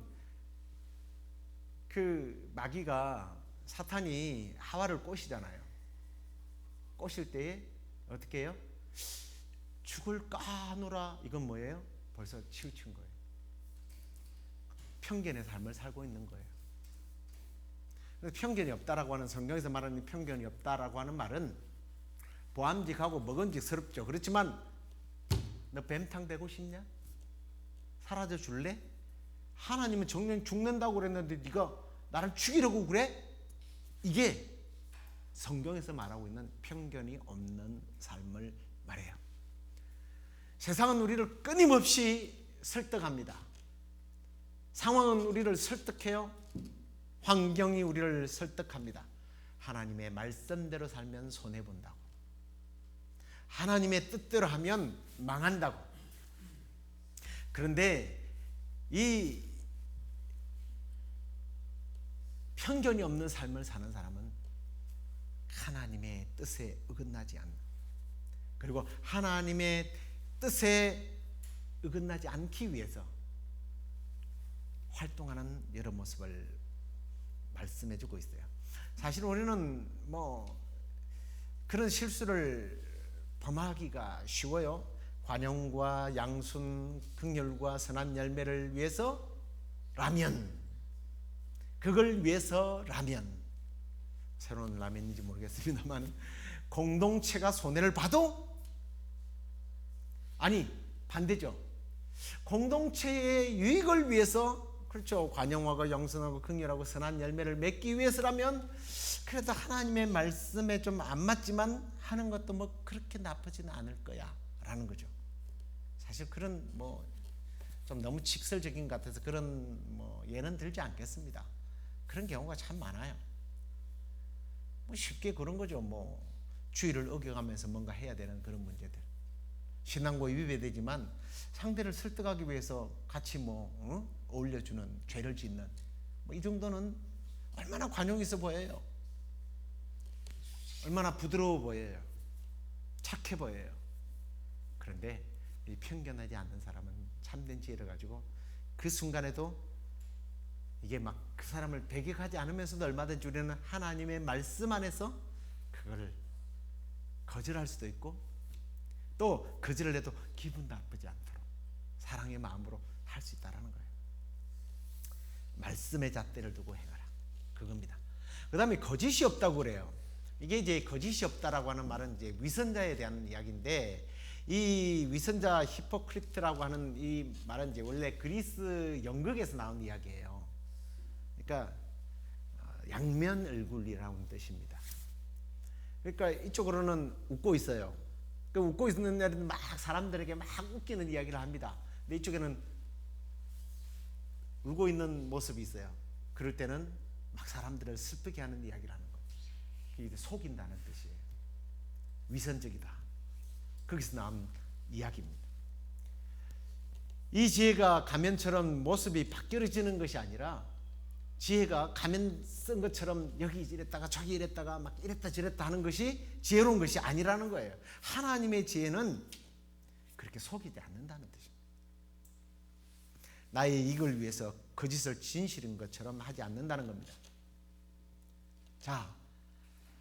그 마귀가 사탄이 하와를 꼬시잖아요. 꼬실 때에 어떻게 해요? 죽을까 하노라. 이건 뭐예요? 벌써 치우친 거예요. 편견의 삶을 살고 있는 거예요. 편견이 없다라고 하는, 성경에서 말하는 편견이 없다라고 하는 말은 보암직하고 먹은직스럽죠. 그렇지만 너 뱀탕 되고 싶냐? 사라져 줄래? 하나님은 정령 죽는다고 그랬는데 네가 나를 죽이려고 그래? 이게 성경에서 말하고 있는 편견이 없는 삶을 말해요. 세상은 우리를 끊임없이 설득합니다. 상황은 우리를 설득해요. 환경이 우리를 설득합니다. 하나님의 말씀대로 살면 손해본다고. 하나님의 뜻대로 하면 망한다고. 그런데 이 편견이 없는 삶을 사는 사람은 하나님의 뜻에 어긋나지 않는, 그리고 하나님의 뜻에 어긋나지 않기 위해서 활동하는 여러 모습을 말씀해 주고 있어요. 사실 우리는 뭐 그런 실수를 범하기가 쉬워요. 관용과 양순, 긍휼과 선한 열매를 위해서라면, 그걸 위해서라면, 새로운 라면인지 모르겠습니다만 공동체가 손해를 봐도, 아니 반대죠. 공동체의 유익을 위해서, 그렇죠, 관용하고 양순하고 긍휼하고 선한 열매를 맺기 위해서라면 그래도 하나님의 말씀에 좀 안 맞지만 하는 것도 뭐 그렇게 나쁘지는 않을 거야 라는 거죠. 사실 그런 뭐 좀 너무 직설적인 것 같아서 그런 뭐 예는 들지 않겠습니다. 그런 경우가 참 많아요. 뭐 쉽게 그런 거죠. 뭐 주의를 어겨가면서 뭔가 해야 되는 그런 문제들, 신앙과 위배되지만 상대를 설득하기 위해서 같이 뭐 어울려주는, 죄를 짓는 뭐 이 정도는 얼마나 관용 있어 보여요. 얼마나 부드러워 보여요. 착해 보여요. 그런데 이 편견하지 않는 사람은 참된 지혜를 가지고 그 순간에도 이게 막 그 사람을 배격하지 않으면서도 얼마든지 우리는 하나님의 말씀 안에서 그거를 거절할 수도 있고, 또 거절을 해도 기분 나쁘지 않도록 사랑의 마음으로 할 수 있다는 거예요. 말씀의 잣대를 두고 행하라, 그겁니다. 그 다음에 거짓이 없다고 그래요. 이게 이제 거짓이 없다라고 하는 말은 이제 위선자에 대한 이야기인데, 이 위선자 히포크리트라고 하는 이 말은 이제 원래 그리스 연극에서 나온 이야기예요. 그러니까 양면 얼굴이라는 뜻입니다. 그러니까 이쪽으로는 웃고 있어요. 그 웃고 있는 애들은 막 사람들에게 막 웃기는 이야기를 합니다. 근데 이쪽에는 울고 있는 모습이 있어요. 그럴 때는 막 사람들을 슬프게 하는 이야기를 하는 거예요. 이게 속인다는 뜻이에요. 위선적이다. 거기서 나온 이야기입니다. 이 지혜가 가면처럼 모습이 바뀌어지는 것이 아니라, 지혜가 가면 쓴 것처럼 여기 이랬다가 저기 이랬다가 막 이랬다 저랬다 하는 것이 지혜로운 것이 아니라는 거예요. 하나님의 지혜는 그렇게 속이지 않는다는 뜻입니다. 나의 이익을 위해서 거짓을 진실인 것처럼 하지 않는다는 겁니다. 자,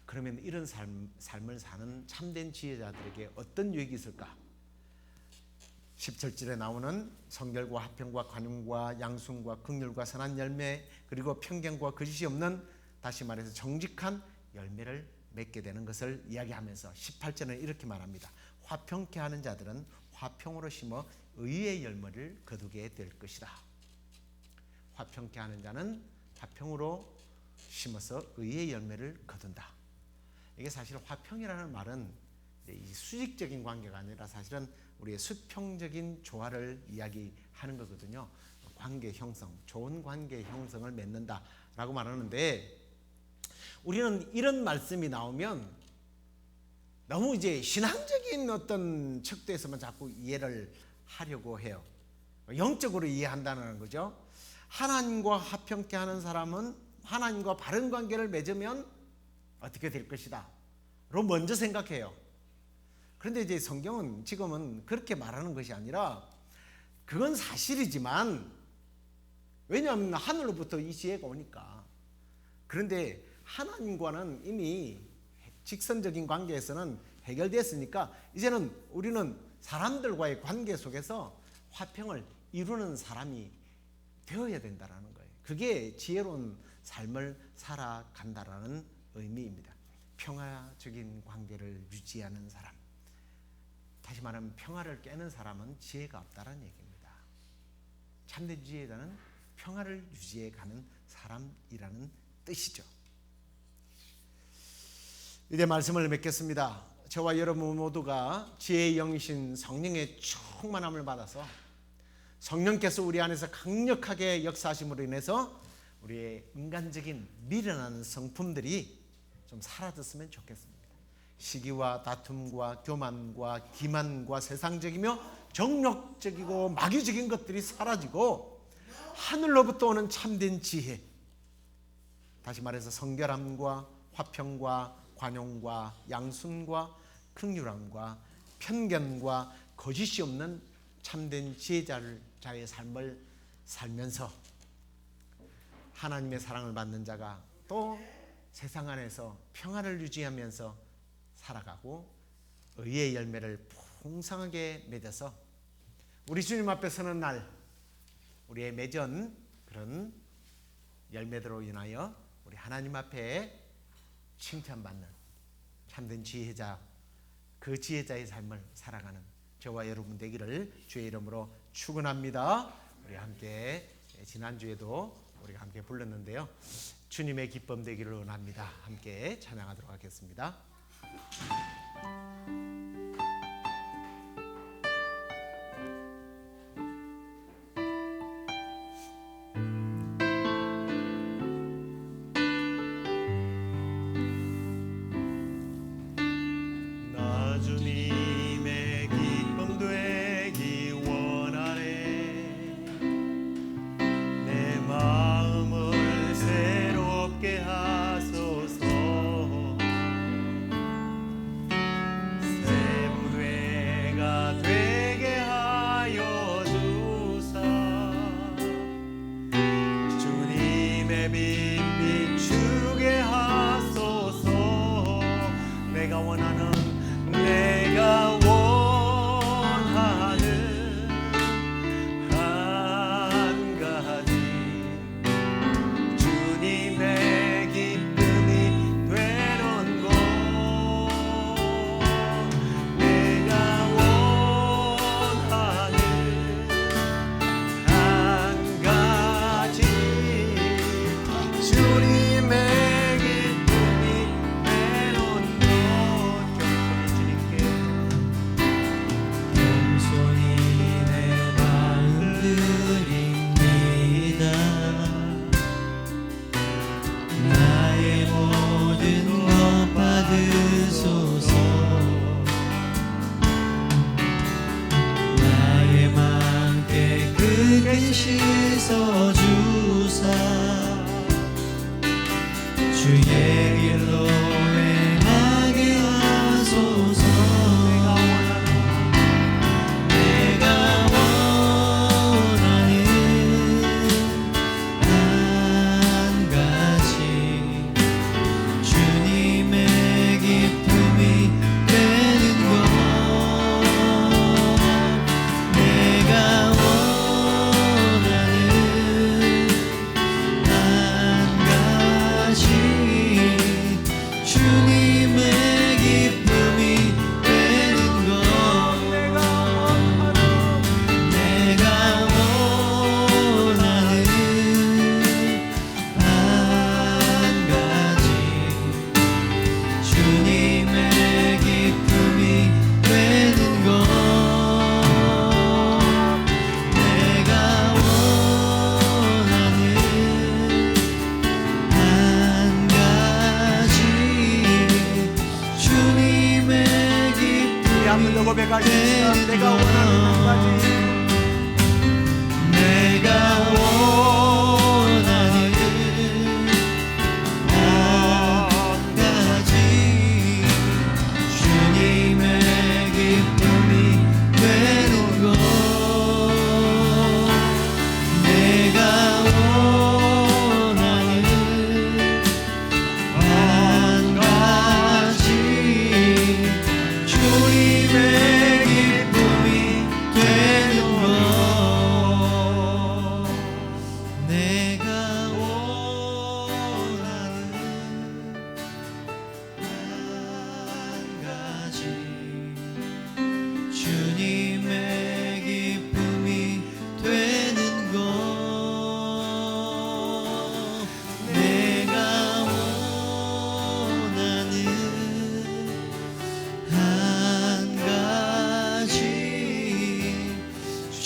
그러면 이런 삶을 사는 참된 지혜자들에게 어떤 유익이 있을까? 17절에 나오는 성결과 화평과 관용과 양순과 긍휼과 선한 열매, 그리고 편견과 거짓이 없는, 다시 말해서 정직한 열매를 맺게 되는 것을 이야기하면서 18절은 이렇게 말합니다. 화평케 하는 자들은 화평으로 심어 의의 열매를 거두게 될 것이다. 화평케 하는 자는 화평으로 심어서 의의 열매를 거둔다. 이게 사실 화평이라는 말은 이 수직적인 관계가 아니라 사실은 우리의 수평적인 조화를 이야기하는 거거든요. 관계 형성, 좋은 관계 형성을 맺는다라고 말하는데, 우리는 이런 말씀이 나오면 너무 이제 신앙적인 어떤 척도에서만 자꾸 이해를 하려고 해요. 영적으로 이해한다는 거죠. 하나님과 화평케 하는 사람은 하나님과 바른 관계를 맺으면 어떻게 될 것이다 로 먼저 생각해요. 그런데 이제 성경은 지금은 그렇게 말하는 것이 아니라, 그건 사실이지만, 왜냐하면 하늘로부터 이 지혜가 오니까. 그런데 하나님과는 이미 직선적인 관계에서는 해결됐으니까 이제는 우리는 사람들과의 관계 속에서 화평을 이루는 사람이 되어야 된다는 거예요. 그게 지혜로운 삶을 살아간다라는 의미입니다. 평화적인 관계를 유지하는 사람, 다시 말하면 평화를 깨는 사람은 지혜가 없다는 얘기입니다. 참된 지혜자는 평화를 유지해가는 사람이라는 뜻이죠. 이제 말씀을 맺겠습니다. 저와 여러분 모두가 지혜의 영이신 성령의 충만함을 받아서 성령께서 우리 안에서 강력하게 역사하심으로 인해서 우리의 인간적인 미련한 성품들이 좀 사라졌으면 좋겠습니다. 시기와 다툼과 교만과 기만과 세상적이며 정욕적이고 마귀적인 것들이 사라지고 하늘로부터 오는 참된 지혜, 다시 말해서 성결함과 화평과 관용과 양순과 긍휼함과 편견과 거짓이 없는 참된 지혜자의 삶을 살면서 하나님의 사랑을 받는 자가 또 세상 안에서 평화를 유지하면서 살아가고 의의 열매를 풍성하게 맺어서 우리 주님 앞에 서는 날 우리의 맺은 그런 열매들로 인하여 우리 하나님 앞에 칭찬받는 참된 지혜자, 그 지혜자의 삶을 살아가는 저와 여러분 되기를 주의 이름으로 축원합니다. 우리 함께 지난주에도 우리가 함께 불렀는데요, 주님의 기쁨 되기를 원합니다. 함께 찬양하도록 하겠습니다.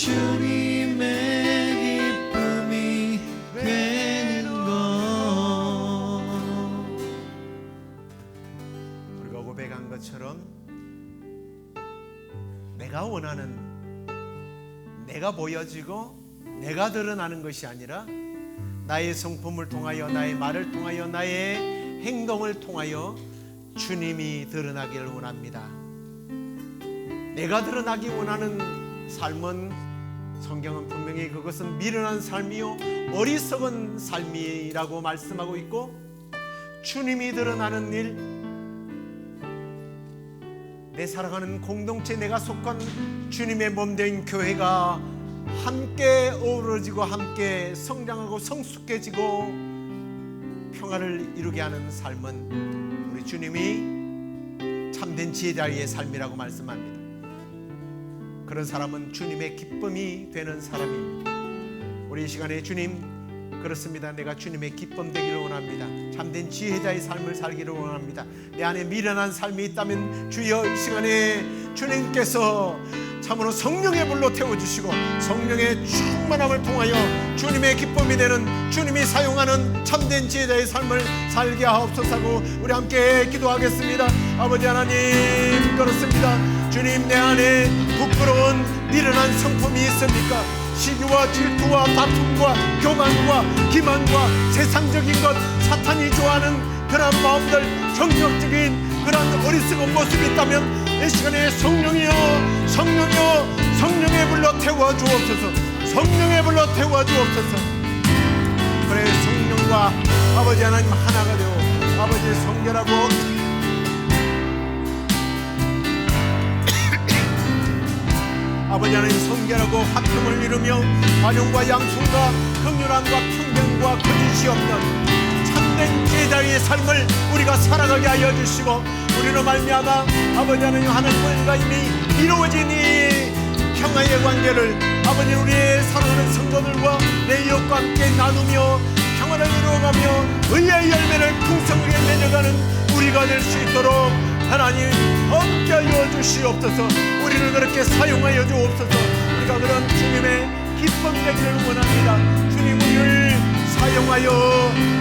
주님의 기쁨이 되는 것. 우리가 고백한 것처럼 내가 원하는, 내가 보여지고 내가 드러나는 것이 아니라 나의 성품을 통하여, 나의 말을 통하여, 나의 행동을 통하여 주님이 드러나기를 원합니다. 내가 드러나기 원하는 삶은, 성경은 분명히 그것은 미련한 삶이요 어리석은 삶이라고 말씀하고 있고, 주님이 드러나는 일, 내 사랑하는 공동체, 내가 속한 주님의 몸된 교회가 함께 어우러지고 함께 성장하고 성숙해지고 평화를 이루게 하는 삶은 우리 주님이 참된 지혜자의 삶이라고 말씀합니다. 그런 사람은 주님의 기쁨이 되는 사람입니다. 우리 이 시간에 주님, 그렇습니다. 내가 주님의 기쁨 되기를 원합니다. 참된 지혜자의 삶을 살기를 원합니다. 내 안에 미련한 삶이 있다면 주여 이 시간에 주님께서 참으로 성령의 불로 태워주시고 성령의 충만함을 통하여 주님의 기쁨이 되는, 주님이 사용하는 참된 지혜자의 삶을 살게 하옵소서. 우리 함께 기도하겠습니다. 아버지 하나님, 그렇습니다. 주님, 내 안에 부끄러운 미련한 성품이 있습니까? 시기와 질투와 다툼과 교만과 기만과 세상적인 것, 사탄이 좋아하는 그런 마음들, 정력적인 그런 어리석은 모습이 있다면 이 시간에 성령이여, 성령이여, 성령의 불로 태워 주옵소서. 성령의 불로 태워 주옵소서. 그래, 성령과 아버지 하나님 하나가 되어 아버지 성결하고 아버지 하나님 성결하고 화평을 이루며 관용과 양순과 긍휼함과 평등과 거짓이 없는 참된 제자의 삶을 우리가 살아가게 하여 주시고, 우리로 말미암아 아버지 하나님 하나님과 이미 이루어진 이 평화의 관계를 아버지 우리의 사랑하는 성도들과 내 이웃과 함께 나누며 평화를 이루어가며 의의 열매를 풍성하게 맺어가는 우리가 될 수 있도록 하나님 함께하여 주시옵소서. 우리를 그렇게 사용하여 주옵소서. 우리가 그런 주님의 기쁨 되기를 원합니다. 주님, 우리를 사용하여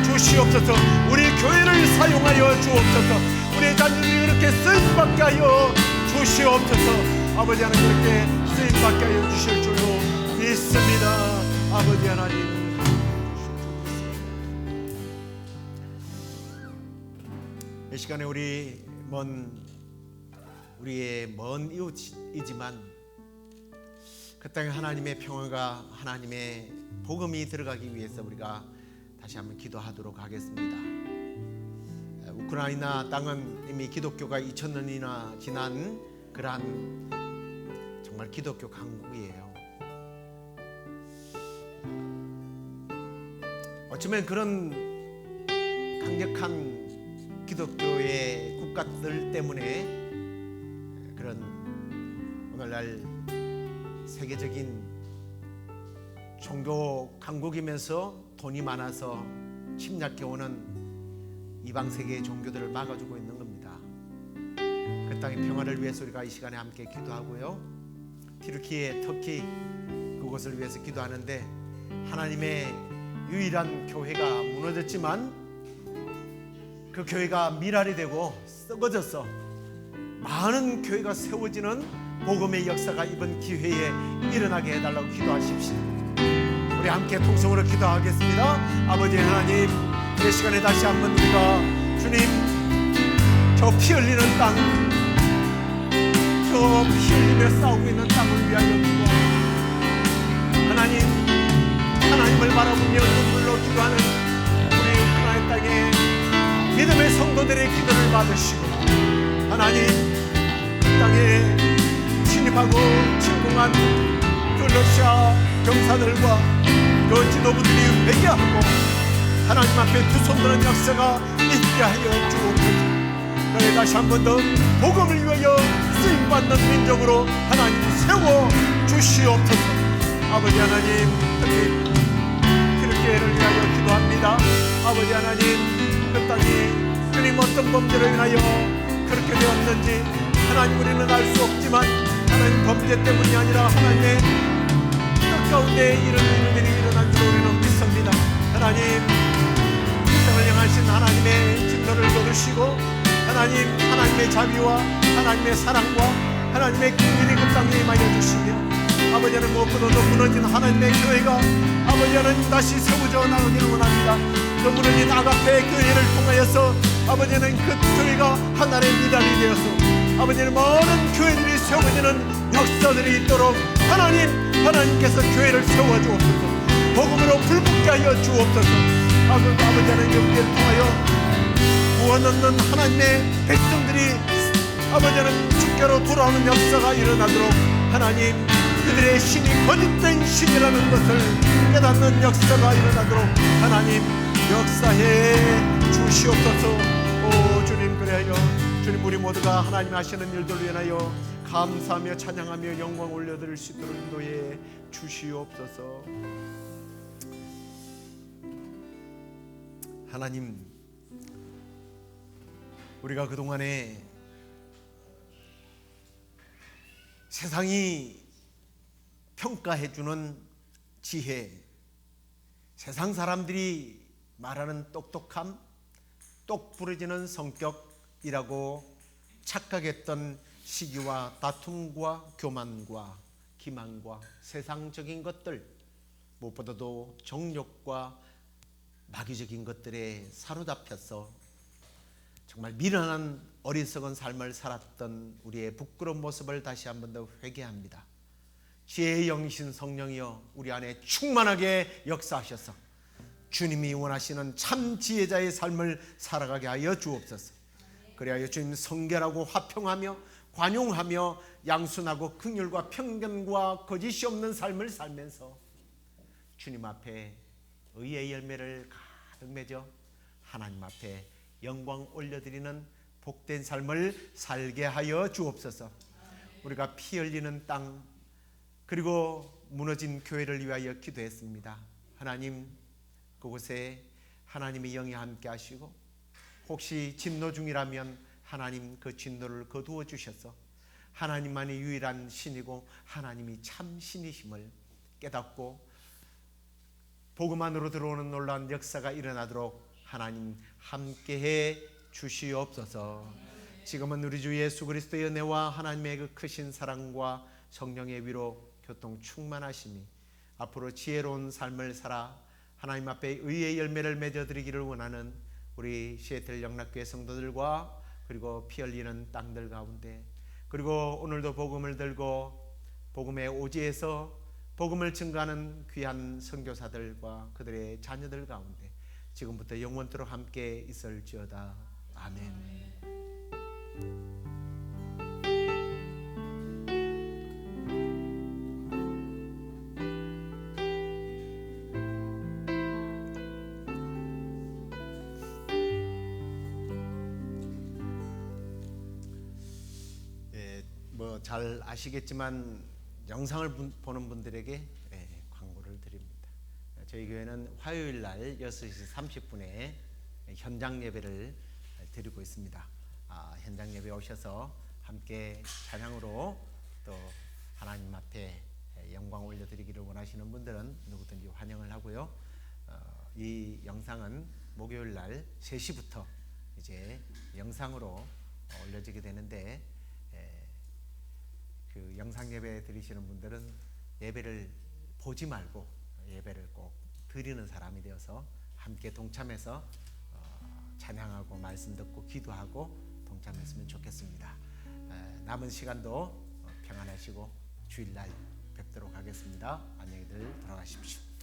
주시옵소서. 우리 교회를 사용하여 주옵소서. 우리 자녀들이 그렇게 쓰임받게 하여 주시옵소서. 아버지 하나님, 그렇게 쓰임받게 하여 주실 줄로 믿습니다. 아버지 하나님, 이 시간에 우리의 먼 이웃이지만 그 땅에 하나님의 평화가, 하나님의 복음이 들어가기 위해서 우리가 다시 한번 기도하도록 하겠습니다. 우크라이나 땅은 이미 기독교가 2000년이나 지난 그러한 정말 기독교 강국이에요. 어쩌면 그런 강력한 기독교의 국가들 때문에 그런 오늘날 세계적인 종교 강국이면서 돈이 많아서 침략해오는 이방 세계의 종교들을 막아주고 있는 겁니다. 그 땅의 평화를 위해서 우리가 이 시간에 함께 기도하고요, 튀르키예, 터키 그곳을 위해서 기도하는데, 하나님의 유일한 교회가 무너졌지만 그 교회가 미랄이 되고 썩어져서 많은 교회가 세워지는 복음의 역사가 이번 기회에 일어나게 해달라고 기도하십시오. 우리 함께 통성으로 기도하겠습니다. 아버지 하나님, 이 시간에 다시 한번 우리가 주님, 저 피 흘리는 땅, 저 피 흘리며 싸우고 있는 땅을 위하여 기도, 하나님을 바라보며 눈물로 기도하는 우리 우크라이나 땅에 믿음의 성도들의 기도를 받으시고, 하나님 그 땅에 침입하고 침공한 그 러시아 병사들과 그 지도부들이 회개하고 하나님 앞에 두 손 드는 역사가 있게 하여 주옵소서. 그래, 다시 한 번 더 복음을 위하여 쓰임받는 민족으로 하나님 세워 주시옵소서. 아버지 하나님, 특히 튀르키예를 위하여 기도합니다. 아버지 하나님, 그 땅이 주님 어떤 범죄로 인하여 그렇게 되었는지 하나님 우리는 알 수 없지만, 하나님 범죄 때문이 아니라 하나님의 가운데 이런 일들이 일어난 줄 우리는 믿습니다. 하나님, 이 땅을 향하신 하나님의 진노를 거두시고 하나님의 자비와 하나님의 사랑과 하나님의 긍휼이 그 땅에 임하여 주시며 아버지는 무엇보다도 무너진 하나님의 교회가 아버지는 다시 세워져 나가기를 원합니다. 그 무너진 아가페 교회를 통하여서 아버지는 그 교회가 하나의 미달이 되어서 아버지는 많은 교회들이 세워지는 역사들이 있도록 하나님께서 교회를 세워주옵소서. 복음으로 불붙게 하여 주옵소서. 아버지는 여기를 통하여 구원 얻는 하나님의 백성들이 아버지는 주께로 돌아오는 역사가 일어나도록 하나님, 그들의 신이 거짓된 신이라는 것을 깨닫는 역사가 일어나도록 하나님 역사해 주시옵소서. 오 주님, 그래요 주님, 우리 모두가 하나님 하시는 일들을 위하여 감사하며 찬양하며 영광 올려드릴 수 있도록 인도해 주시옵소서. 하나님, 우리가 그동안에 세상이 평가해주는 지혜, 세상 사람들이 말하는 똑똑함, 똑 부러지는 성격이라고 착각했던 시기와 다툼과 교만과 기만과 세상적인 것들, 무엇보다도 정욕과 마귀적인 것들에 사로잡혀서 정말 미련한 어리석은 삶을 살았던 우리의 부끄러운 모습을 다시 한 번 더 회개합니다. 지혜의 영이신 성령이여 우리 안에 충만하게 역사하셔서 주님이 원하시는 참 지혜자의 삶을 살아가게 하여 주옵소서. 그래야 주님 성결하고 화평하며 관용하며 양순하고 긍휼과 편견과 거짓이 없는 삶을 살면서 주님 앞에 의의 열매를 가득 맺어 하나님 앞에 영광 올려드리는 복된 삶을 살게 하여 주옵소서. 우리가 피 흘리는 땅 그리고 무너진 교회를 위하여 기도했습니다. 하나님, 그곳에 하나님의 영이 함께 하시고 혹시 진노 중이라면 하나님 그 진노를 거두어 주셔서 하나님만이 유일한 신이고 하나님이 참 신이심을 깨닫고 복음 안으로 들어오는 놀라운 역사가 일어나도록 하나님 함께해 주시옵소서. 지금은 우리 주 예수 그리스도의 은혜와 하나님의 그 크신 사랑과 성령의 위로 교통 충만하심이 앞으로 지혜로운 삶을 살아 하나님 앞에 의의 열매를 맺어드리기를 원하는 우리 시애틀 영락교회 성도들과 그리고 피 흘리는 땅들 가운데 그리고 오늘도 복음을 들고 복음의 오지에서 복음을 증거하는 귀한 선교사들과 그들의 자녀들 가운데 지금부터 영원토록 함께 있을지어다. 아멘. 잘 아시겠지만 영상을 보는 분들에게 광고를 드립니다. 저희 교회는 화요일 날 6시 30분에 현장 예배를 드리고 있습니다. 현장 예배 오셔서 함께 찬양으로 또 하나님 앞에 영광 올려드리기를 원하시는 분들은 누구든지 환영을 하고요. 이 영상은 목요일 날 3시부터 이제 영상으로 올려지게 되는데 그 영상 예배 드리시는 분들은 예배를 보지 말고 예배를 꼭 드리는 사람이 되어서 함께 동참해서 찬양하고 말씀 듣고 기도하고 동참했으면 좋겠습니다. 남은 시간도 평안하시고 주일날 뵙도록 하겠습니다. 안녕히들 돌아가십시오.